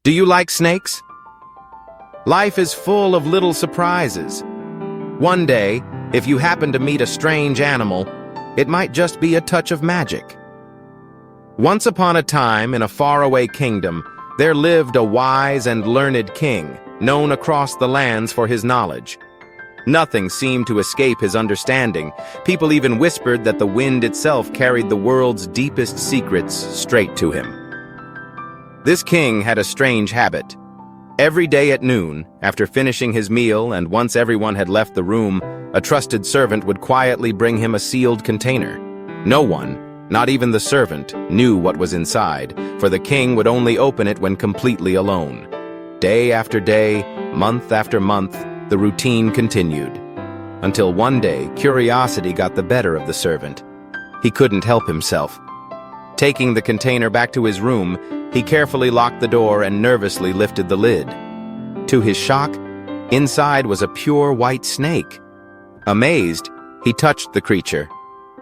Do you like snakes? Life is full of little surprises. One day, if you happen to meet a strange animal, it might just be a touch of magic. Once upon a time, in a faraway kingdom, there lived a wise and learned king, known across the lands for his knowledge. Nothing seemed to escape his understanding. People even whispered that the wind itself carried the world's deepest secrets straight to him. This king had a strange habit. Every day at noon, after finishing his meal and once everyone had left the room, a trusted servant would quietly bring him a sealed container. No one, not even the servant, knew what was inside, for the king would only open it when completely alone. Day after day, month after month, the routine continued. Until one day, curiosity got the better of the servant. He couldn't help himself. Taking the container back to his room, he carefully locked the door and nervously lifted the lid. To his shock, inside was a pure white snake. Amazed, he touched the creature,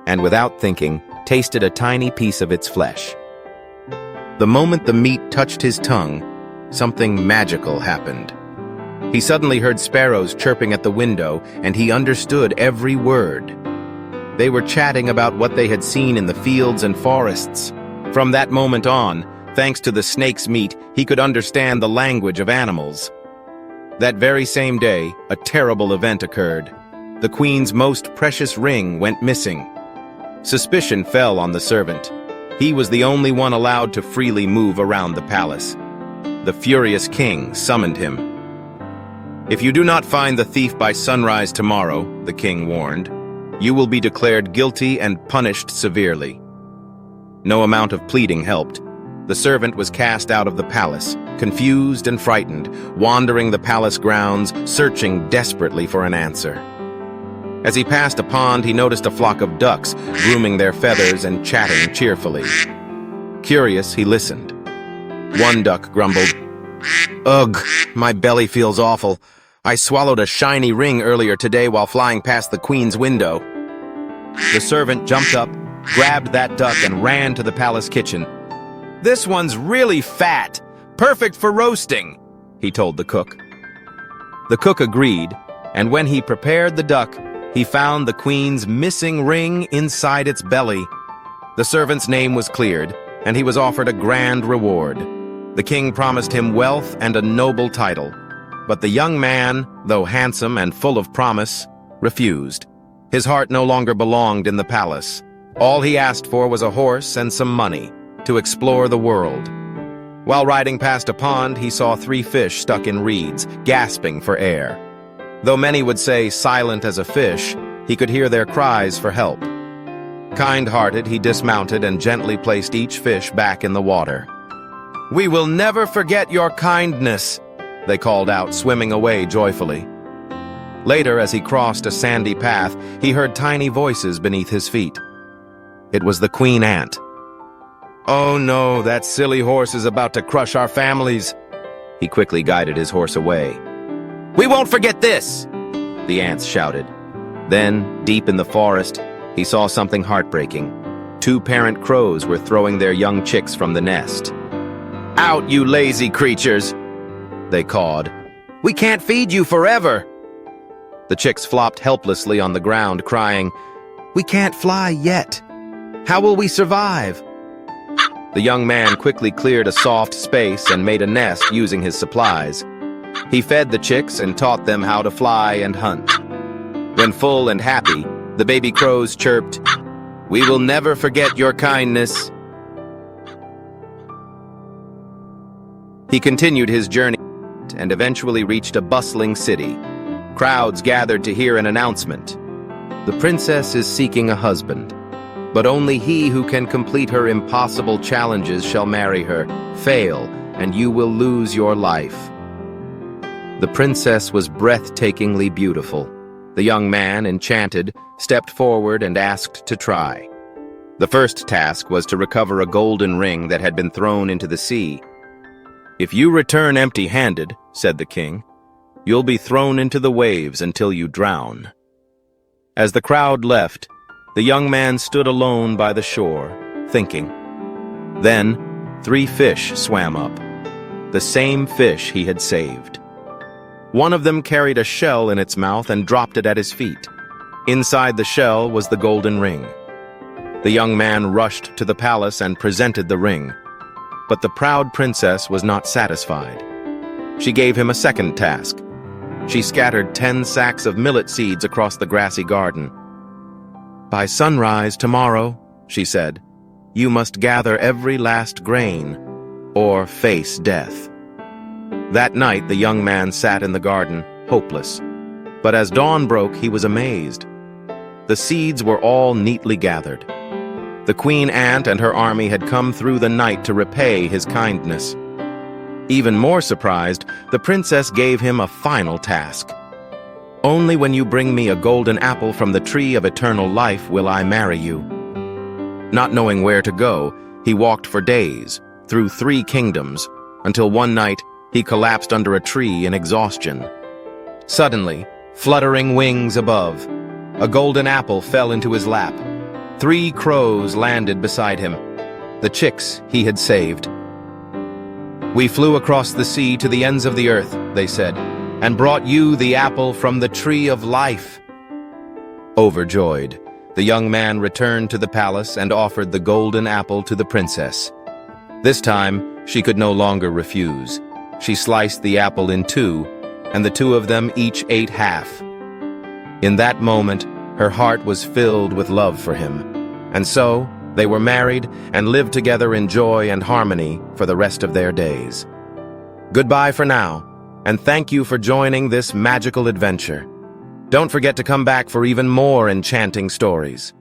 and without thinking, tasted a tiny piece of its flesh. The moment the meat touched his tongue, something magical happened. He suddenly heard sparrows chirping at the window, and he understood every word. They were chatting about what they had seen in the fields and forests. From that moment on, thanks to the snake's meat, he could understand the language of animals. That very same day, a terrible event occurred. The queen's most precious ring went missing. Suspicion fell on the servant. He was the only one allowed to freely move around the palace. The furious king summoned him. "If you do not find the thief by sunrise tomorrow," the king warned, "you will be declared guilty and punished severely." No amount of pleading helped. The servant was cast out of the palace, confused and frightened, wandering the palace grounds, searching desperately for an answer. As he passed a pond, he noticed a flock of ducks, grooming their feathers and chatting cheerfully. Curious, he listened. One duck grumbled, "Ugh, my belly feels awful. I swallowed a shiny ring earlier today while flying past the queen's window." The servant jumped up, grabbed that duck, and ran to the palace kitchen. "This one's really fat, perfect for roasting," he told the cook. The cook agreed, and when he prepared the duck, he found the queen's missing ring inside its belly. The servant's name was cleared, and he was offered a grand reward. The king promised him wealth and a noble title. But the young man, though handsome and full of promise, refused. His heart no longer belonged in the palace. All he asked for was a horse and some money to explore the world. While riding past a pond, he saw 3 fish stuck in reeds, gasping for air. Though many would say silent as a fish, he could hear their cries for help. Kind-hearted, he dismounted and gently placed each fish back in the water. "We will never forget your kindness," they called out, swimming away joyfully. Later, as he crossed a sandy path, he heard tiny voices beneath his feet. It was the queen ant. "Oh no, that silly horse is about to crush our families." He quickly guided his horse away. "We won't forget this!" the ants shouted. Then, deep in the forest, he saw something heartbreaking. 2 parent crows were throwing their young chicks from the nest. "Out, you lazy creatures!" they cawed. "We can't feed you forever!" The chicks flopped helplessly on the ground, crying, "We can't fly yet. How will we survive?" The young man quickly cleared a soft space and made a nest using his supplies. He fed the chicks and taught them how to fly and hunt. When full and happy, the baby crows chirped, "We will never forget your kindness." He continued his journey and eventually reached a bustling city. Crowds gathered to hear an announcement. "The princess is seeking a husband, but only he who can complete her impossible challenges shall marry her. Fail, and you will lose your life." The princess was breathtakingly beautiful. The young man, enchanted, stepped forward and asked to try. The first task was to recover a golden ring that had been thrown into the sea. "If you return empty-handed," said the king, "you'll be thrown into the waves until you drown." As the crowd left, the young man stood alone by the shore, thinking. Then, 3 fish swam up. the same fish he had saved. One of them carried a shell in its mouth and dropped it at his feet. Inside the shell was the golden ring. The young man rushed to the palace and presented the ring. But the proud princess was not satisfied. She gave him a second task. She scattered 10 sacks of millet seeds across the grassy garden. "By sunrise tomorrow," she said, "you must gather every last grain, or face death." That night the young man sat in the garden, hopeless. But as dawn broke, he was amazed. The seeds were all neatly gathered. The queen ant and her army had come through the night to repay his kindness. Even more surprised, the princess gave him a final task. "Only when you bring me a golden apple from the tree of eternal life will I marry you." Not knowing where to go, he walked for days, through 3 kingdoms, until one night he collapsed under a tree in exhaustion. Suddenly, fluttering wings above, a golden apple fell into his lap. 3 crows landed beside him, the chicks he had saved. "We flew across the sea to the ends of the earth," they said, "and brought you the apple from the tree of life." Overjoyed, the young man returned to the palace and offered the golden apple to the princess. This time, she could no longer refuse. She sliced the apple in 2, and the 2 of them each ate half. In that moment, her heart was filled with love for him. And so, they were married and lived together in joy and harmony for the rest of their days. Goodbye for now, and thank you for joining this magical adventure. Don't forget to come back for even more enchanting stories.